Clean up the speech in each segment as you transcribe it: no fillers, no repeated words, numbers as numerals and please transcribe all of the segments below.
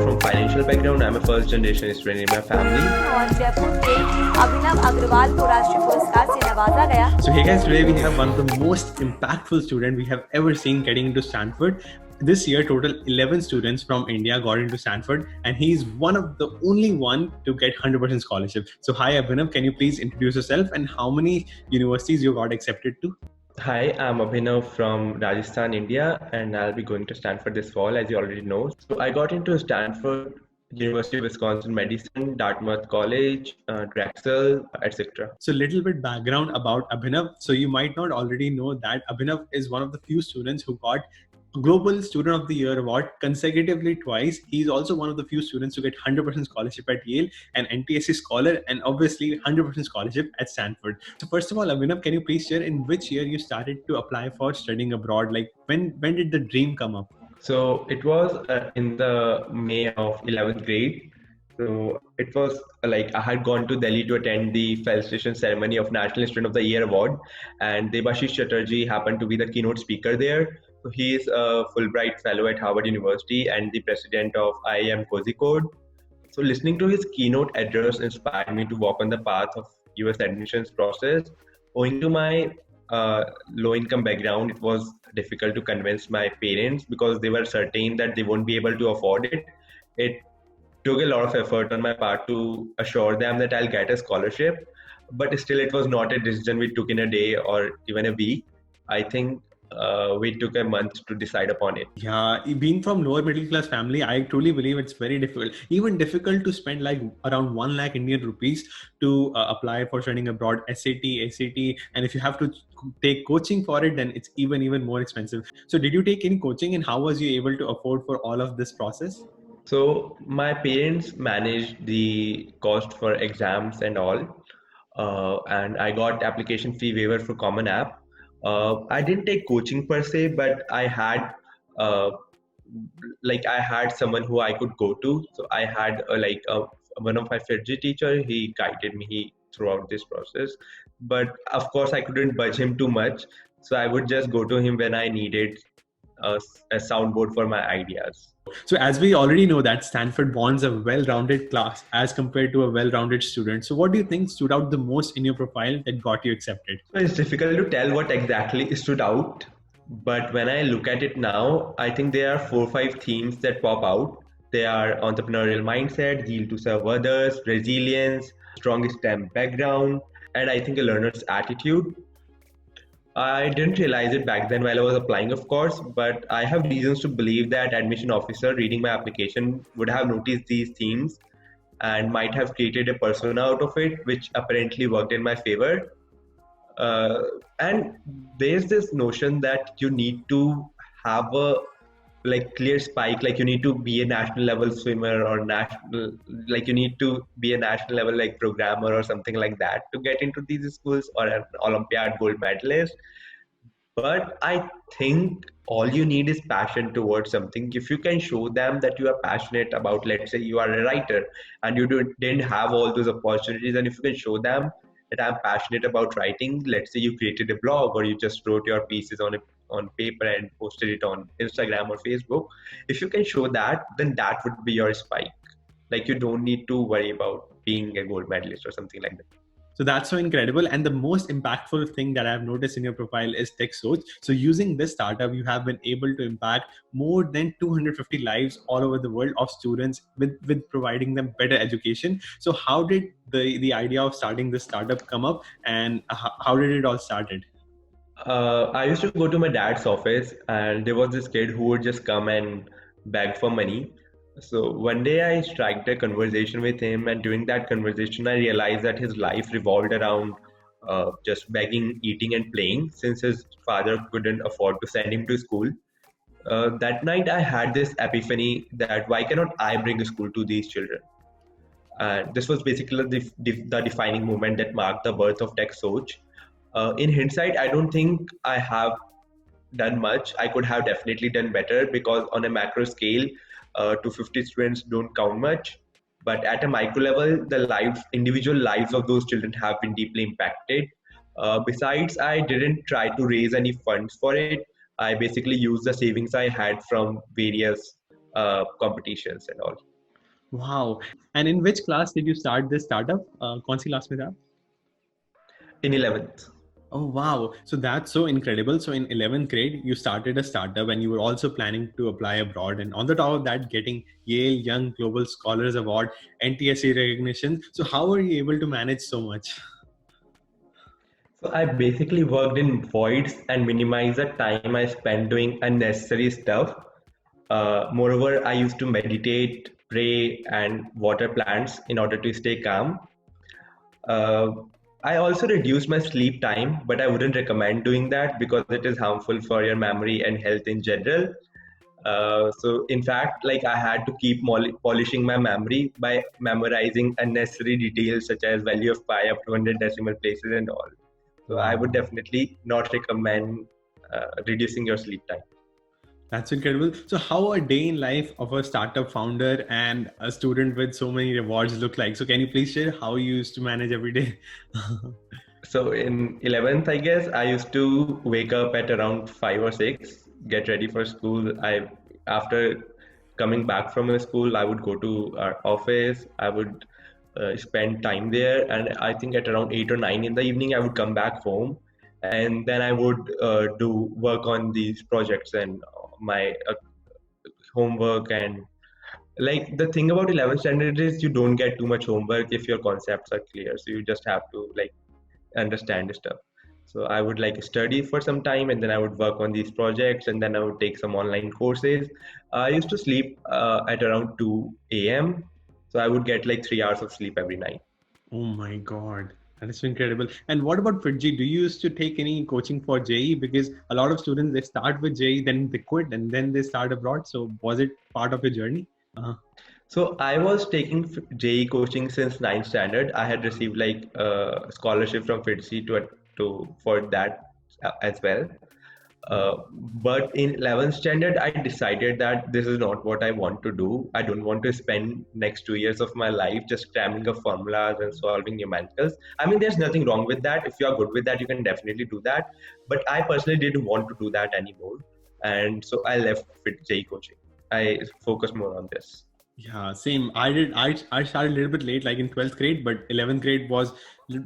from financial background. I'm a first generation student in my family. और जयपुर के अभिनव अग्रवाल को राष्ट्रीय पुरस्कार से नवाजा गया। So hey guys, today we have one of the most impactful students we have ever seen getting into Stanford. This year, total 11 students from India got into Stanford, and he's one of the only one to get 100% scholarship. So hi Abhinav, can you please introduce yourself and how many universities you got accepted to? Hi, I'm Abhinav from Rajasthan, India, and I'll be going to Stanford this fall, as you already know. So I got into Stanford, University of Wisconsin Medicine, Dartmouth College, Drexel, etc. So little bit background about Abhinav. So you might not already know that Abhinav is one of the few students who got Global Student of the Year award consecutively twice. He's also one of the few students to get 100% scholarship at Yale, an NTSC scholar, and obviously 100% scholarship at Stanford. So first of all, Abhinav, can you please share in which year you started to apply for studying abroad? Like when did the dream come up? So it was in the May of 11th grade. So it was like I had gone to Delhi to attend the felicitation ceremony of National Student of the Year award, and Debashish Chatterjee happened to be the keynote speaker there. So he is a Fulbright fellow at Harvard University and the president of IIM Kozhikode. So listening to his keynote address inspired me to walk on the path of US admissions process. Owing to my low-income background, it was difficult to convince my parents because they were certain that they won't be able to afford it. It took a lot of effort on my part to assure them that I'll get a scholarship, but still it was not a decision we took in a day or even a week. I think we took a month to decide upon it. Yeah, being from lower middle class family, I truly believe it's very difficult, even difficult to spend like around 1 lakh Indian rupees to apply for studying abroad, SAT, ACT, and if you have to take coaching for it, then it's even more expensive. So did you take any coaching and how was you able to afford for all of this process? So my parents managed the cost for exams and all, and I got application fee waiver for Common App. I didn't take coaching per se, but uh, I had someone who I could go to. So I had one of my Fiji teacher. He guided me throughout this process, but of course I couldn't budge him too much. So I would just go to him when I needed a soundboard for my ideas. So as we already know that Stanford bonds a well-rounded class as compared to a well-rounded student. So what do you think stood out the most in your profile that got you accepted? So it's difficult to tell what exactly stood out, but when I look at it now, I think there are 4 or 5 themes that pop out. They are entrepreneurial mindset, zeal to serve others, resilience, strong STEM background, and I think a learner's attitude. I didn't realize it back then while I was applying, of course, but I have reasons to believe that admission officer reading my application would have noticed these themes and might have created a persona out of it, which apparently worked in my favor. And there's this notion that you need to have a clear spike, like you need to be a national level swimmer or national, like you need to be a national level like programmer or something like that to get into these schools, or an Olympiad gold medalist. But I think all you need is passion towards something. If you can show them that you are passionate about, let's say you are a writer and you didn't have all those opportunities, and if you can show them that I'm passionate about writing, let's say you created a blog or you just wrote your pieces on paper and posted it on Instagram or Facebook, if you can show that, then that would be your spike. Like you don't need to worry about being a gold medalist or something like that. So that's so incredible. And the most impactful thing that I've noticed in your profile is Tech Soch. So using this startup, you have been able to impact more than 250 lives all over the world of students with providing them better education. So how did the idea of starting this startup come up, and how did it all started? I used to go to my dad's office, and there was this kid who would just come and beg for money. So one day I struck a conversation with him, and during that conversation, I realized that his life revolved around just begging, eating, and playing since his father couldn't afford to send him to school. That night, I had this epiphany that why cannot I bring a school to these children? And this was basically the defining moment that marked the birth of Tech Soch. In hindsight, I don't think I have done much. I could have definitely done better because on a macro scale, 250 students don't count much. But at a micro level, the individual lives of those children have been deeply impacted. Besides, I didn't try to raise any funds for it. I basically used the savings I had from various competitions and all. Wow. And in which class did you start this startup? कौन सी class में था? In 11th. Oh, wow. So that's so incredible. So in 11th grade, you started a startup and you were also planning to apply abroad. And on the top of that, getting Yale Young Global Scholars Award, NTSC recognition. So how were you able to manage so much? So I basically worked in voids and minimized the time I spent doing unnecessary stuff. Moreover, I used to meditate, pray, and water plants in order to stay calm. Uh, I also reduced my sleep time, but I wouldn't recommend doing that because it is harmful for your memory and health in general. So, in fact, like I had to keep polishing my memory by memorizing unnecessary details such as value of pi up to 100 decimal places and all. So, I would definitely not recommend reducing your sleep time. That's incredible. So how a day in life of a startup founder and a student with so many rewards look like? So can you please share how you used to manage every day? So in 11th, I guess I used to wake up at around 5 or 6, get ready for school. After coming back from the school, I would go to our office. I would spend time there, and I think at around 8 or 9 in the evening, I would come back home, and then I would do work on these projects and my homework. And like the thing about 11th standard is you don't get too much homework if your concepts are clear, so you just have to like understand stuff. So I would like study for some time and then I would work on these projects and then I would take some online courses. I used to sleep at around 2 a.m. So I would get like 3 hours of sleep every night. Oh my God. That is so incredible. And what about FitG? Do you used to take any coaching for JE? Because a lot of students, they start with JE, then they quit and then they start abroad. So was it part of your journey? So I was taking JE coaching since 9th standard. I had received like a scholarship from FITCI to for that as well. But in 11th standard, I decided that this is not what I want to do. I don't want to spend next 2 years of my life just cramming up formulas and solving numericals. I mean, there's nothing wrong with that. If you are good with that, you can definitely do that. But I personally didn't want to do that anymore. And so I left JE coaching. I focused more on this. Yeah, same. I did. I started a little bit late, like in 12th grade, but 11th grade was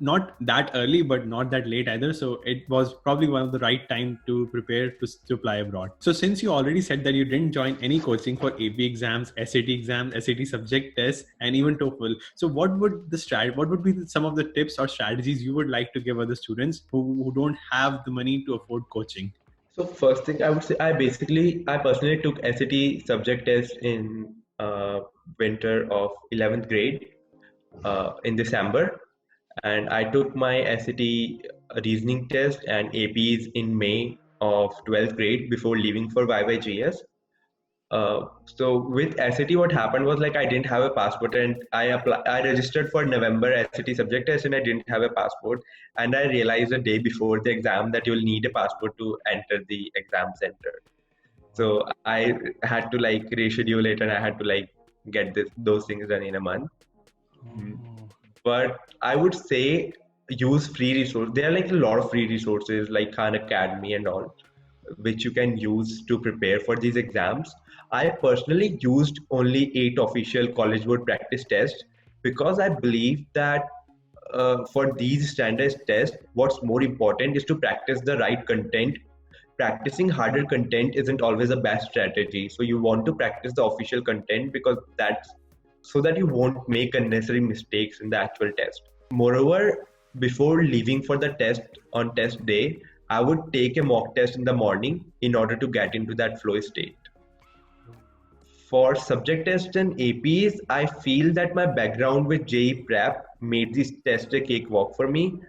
not that early, but not that late either. So it was probably one of the right time to prepare to apply abroad. So since you already said that you didn't join any coaching for AP exams, SAT exams, SAT subject tests, and even TOEFL, so what would be some of the tips or strategies you would like to give other students who don't have the money to afford coaching? So first thing I would say, I personally took SAT subject test in winter of 11th grade in December, and I took my SAT reasoning test and APs in May of 12th grade before leaving for YYGS. So with SAT, what happened was like I didn't have a passport, and I registered for November SAT subject test, and I didn't have a passport. And I realized a day before the exam that you'll need a passport to enter the exam center. So I had to like reschedule it, and I had to like get those things done in a month. But I would say use free resources. There are like a lot of free resources like Khan Academy and all, which you can use to prepare for these exams. I personally used only 8 official College Board practice tests because I believe that for these standard tests, what's more important is to practice the right content. Practicing harder content isn't always the best strategy. So you want to practice the official content because that's so that you won't make unnecessary mistakes in the actual test. Moreover, before leaving for the test on test day, I would take a mock test in the morning in order to get into that flow state. For subject tests and APs, I feel that my background with JE prep made this test a cakewalk for me,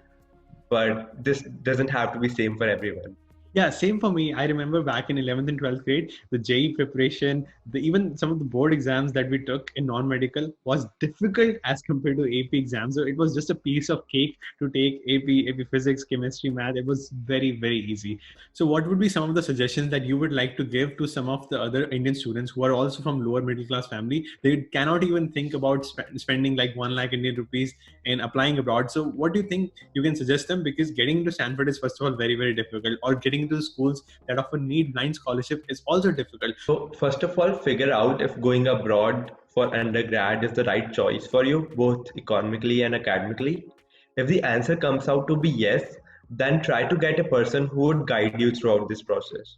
but this doesn't have to be same for everyone. Yeah, same for me. I remember back in 11th and 12th grade, the JE preparation, even some of the board exams that we took in non-medical was difficult as compared to AP exams. So it was just a piece of cake to take AP physics, chemistry, math. It was very, very easy. So what would be some of the suggestions that you would like to give to some of the other Indian students who are also from lower middle class family? They cannot even think about spending like 1 lakh Indian rupees in applying abroad. So what do you think you can suggest them? Because getting into Stanford is first of all very, very difficult, or getting getting to schools that often need blind scholarship is also difficult. So first of all, figure out if going abroad for undergrad is the right choice for you, both economically and academically. If the answer comes out to be yes, then try to get a person who would guide you throughout this process.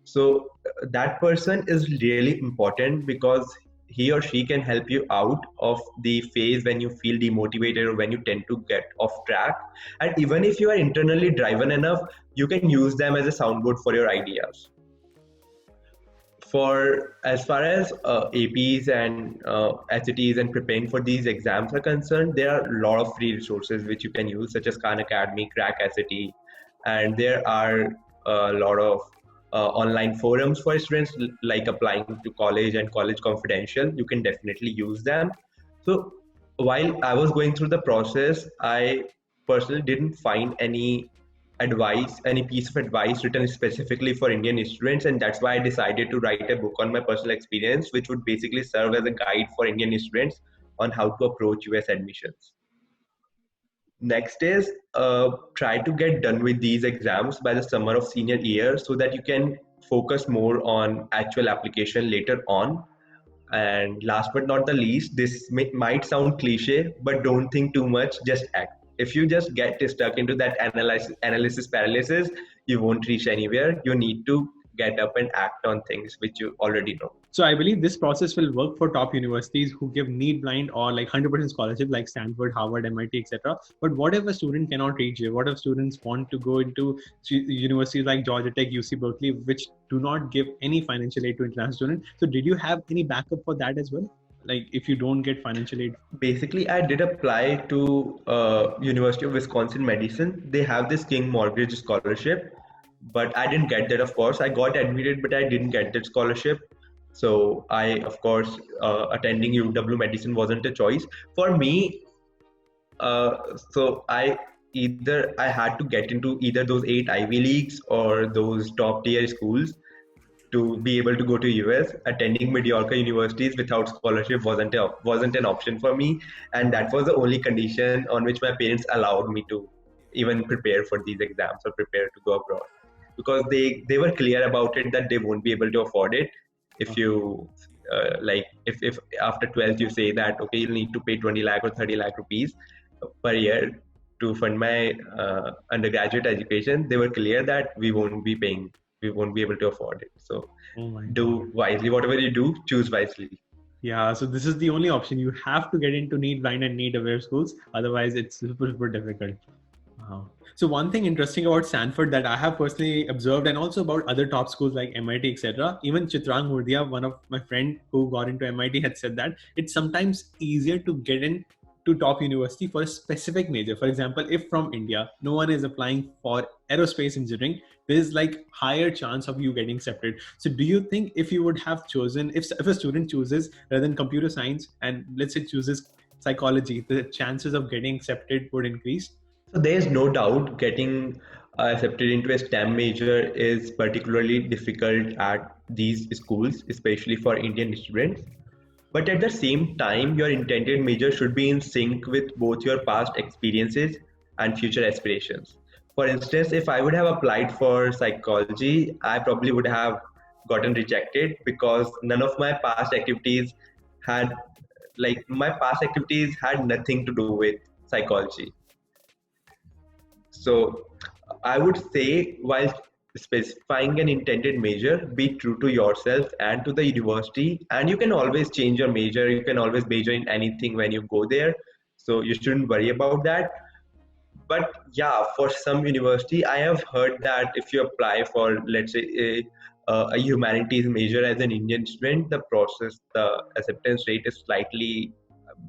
So that person is really important because he or she can help you out of the phase when you feel demotivated or when you tend to get off track. And even if you are internally driven enough, you can use them as a soundboard for your ideas. For as far as APs and HTs and preparing for these exams are concerned, there are a lot of free resources which you can use, such as Khan Academy, Crack SAT, and there are a lot of online forums for students like applying to college and College Confidential. You can definitely use them. So while I was going through the process, I personally didn't find any piece of advice written specifically for Indian students, and that's why I decided to write a book on my personal experience, which would basically serve as a guide for Indian students on how to approach US admissions. Next is try to get done with these exams by the summer of senior year so that you can focus more on actual application later on. And last but not the least, this might sound cliche, but don't think too much, just act. If you just get stuck into that analysis paralysis, you won't reach anywhere. You need to get up and act on things which you already know. So I believe this process will work for top universities who give need blind or like 100% scholarship like Stanford, Harvard, MIT, etc. But what if a student cannot reach it? What if students want to go into universities like Georgia Tech, UC Berkeley, which do not give any financial aid to international students? So did you have any backup for that as well? Like if you don't get financial aid? Basically, I did apply to University of Wisconsin Madison. They have this King Mortgage scholarship, but I didn't get that, of course. I got admitted, but I didn't get that scholarship. So I, of course, attending UW Medicine wasn't a choice for me. So I had to get into either those 8 Ivy Leagues or those top tier schools to be able to go to US. Attending mediocre universities without scholarship wasn't an option for me, and that was the only condition on which my parents allowed me to even prepare for these exams or prepare to go abroad, because they were clear about it that they won't be able to afford it. If you if after 12th you say that okay, you'll need to pay 20 lakh or 30 lakh rupees per year to fund my undergraduate education, they were clear that we won't be able to afford it. So do wisely. Whatever you do, choose wisely. Yeah, so this is the only option. You have to get into need blind and need aware schools. Otherwise, it's super difficult. Wow. So one thing interesting about Stanford that I have personally observed, and also about other top schools like MIT, etc. Even Chitrang Murdia, one of my friend who got into MIT, had said that it's sometimes easier to get in to top university for a specific major. For example, if from India, no one is applying for aerospace engineering, there's like higher chance of you getting accepted. So do you think if you would have chosen, if a student chooses rather than computer science and let's say chooses psychology, the chances of getting accepted would increase? So there's no doubt getting accepted into a STEM major is particularly difficult at these schools, especially for Indian students. But at the same time, your intended major should be in sync with both your past experiences and future aspirations. For instance, if I would have applied for psychology, I probably would have gotten rejected because none of my past activities had nothing to do with psychology. So I would say, while specifying an intended major, be true to yourself and to the university, and you can always change your major. You can always major in anything when you go there, so you shouldn't worry about that. But yeah, for some university, I have heard that if you apply for, let's say, a humanities major as an Indian student, the acceptance rate is slightly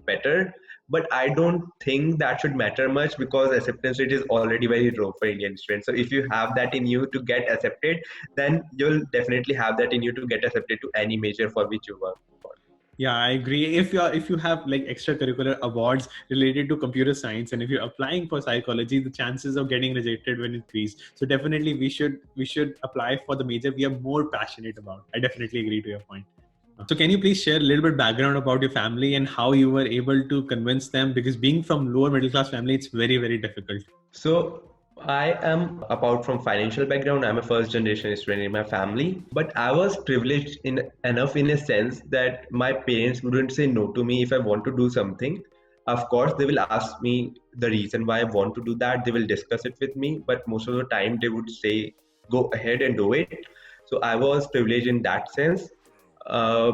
better. But I don't think that should matter much because acceptance rate is already very low for Indian students. So if you have that in you to get accepted, then you'll definitely have that in you to get accepted to any major for which you work for. Yeah, I agree. If you have like extracurricular awards related to computer science, and if you're applying for psychology, the chances of getting rejected will increase. So definitely we should apply for the major we are more passionate about. I definitely agree to your point. So can you please share a little bit background about your family and how you were able to convince them? Because being from lower middle class family, it's very difficult. So I am, apart from financial background, I'm a first generation student in my family. But I was privileged in enough in a sense that my parents wouldn't say no to me if I want to do something. Of course, they will ask me the reason why I want to do that. They will discuss it with me, but most of the time they would say, "Go ahead and do it." So I was privileged in that sense. Uh,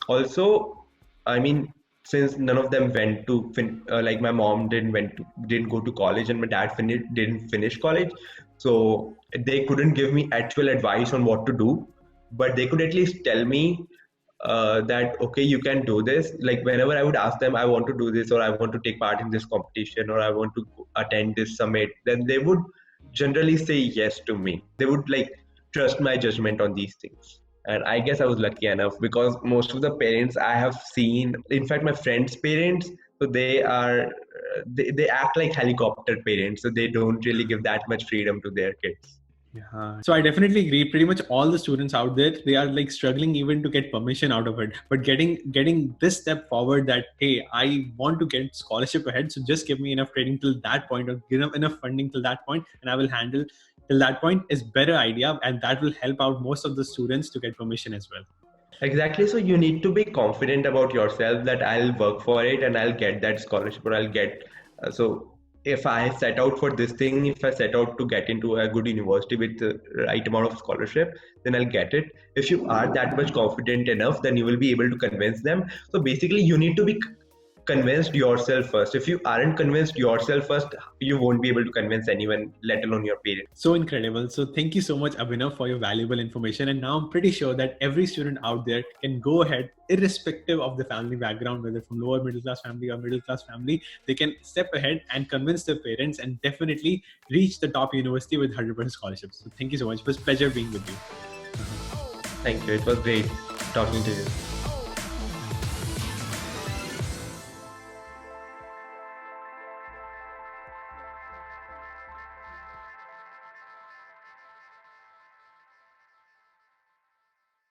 Also, I mean, since none of them went to like my mom didn't go to college and my dad didn't finish college, so they couldn't give me actual advice on what to do, but they could at least tell me that okay, you can do this. Like whenever I would ask them, I want to do this, or I want to take part in this competition, or I want to attend this summit, then they would generally say yes to me. They would like trust my judgment on these things. And I guess I was lucky enough because most of the parents I have seen, in fact, my friends' parents, so they act like helicopter parents, so they don't really give that much freedom to their kids. Yeah. So I definitely agree. Pretty much all the students out there, they are like struggling even to get permission out of it. But getting this step forward that, hey, I want to get scholarship ahead. So just give me enough training till that point, or give enough funding till that point, and I will handle till that point is better idea. And that will help out most of the students to get permission as well. Exactly. So you need to be confident about yourself that I'll work for it and I'll get that scholarship or I'll get. So if I set out for this thing, if I set out to get into a good university with the right amount of scholarship, then I'll get it. If you are that much confident enough, then you will be able to convince them. So basically, you need to be convinced yourself first. If you aren't convinced yourself first, you won't be able to convince anyone, let alone your parents. So incredible. So thank you so much, Abhinav, for your valuable information. And now I'm pretty sure that every student out there can go ahead, irrespective of the family background, whether from lower middle class family or middle class family, they can step ahead and convince their parents and definitely reach the top university with 100% scholarships. So thank you so much. It was a pleasure being with you. Thank you. It was great talking to you.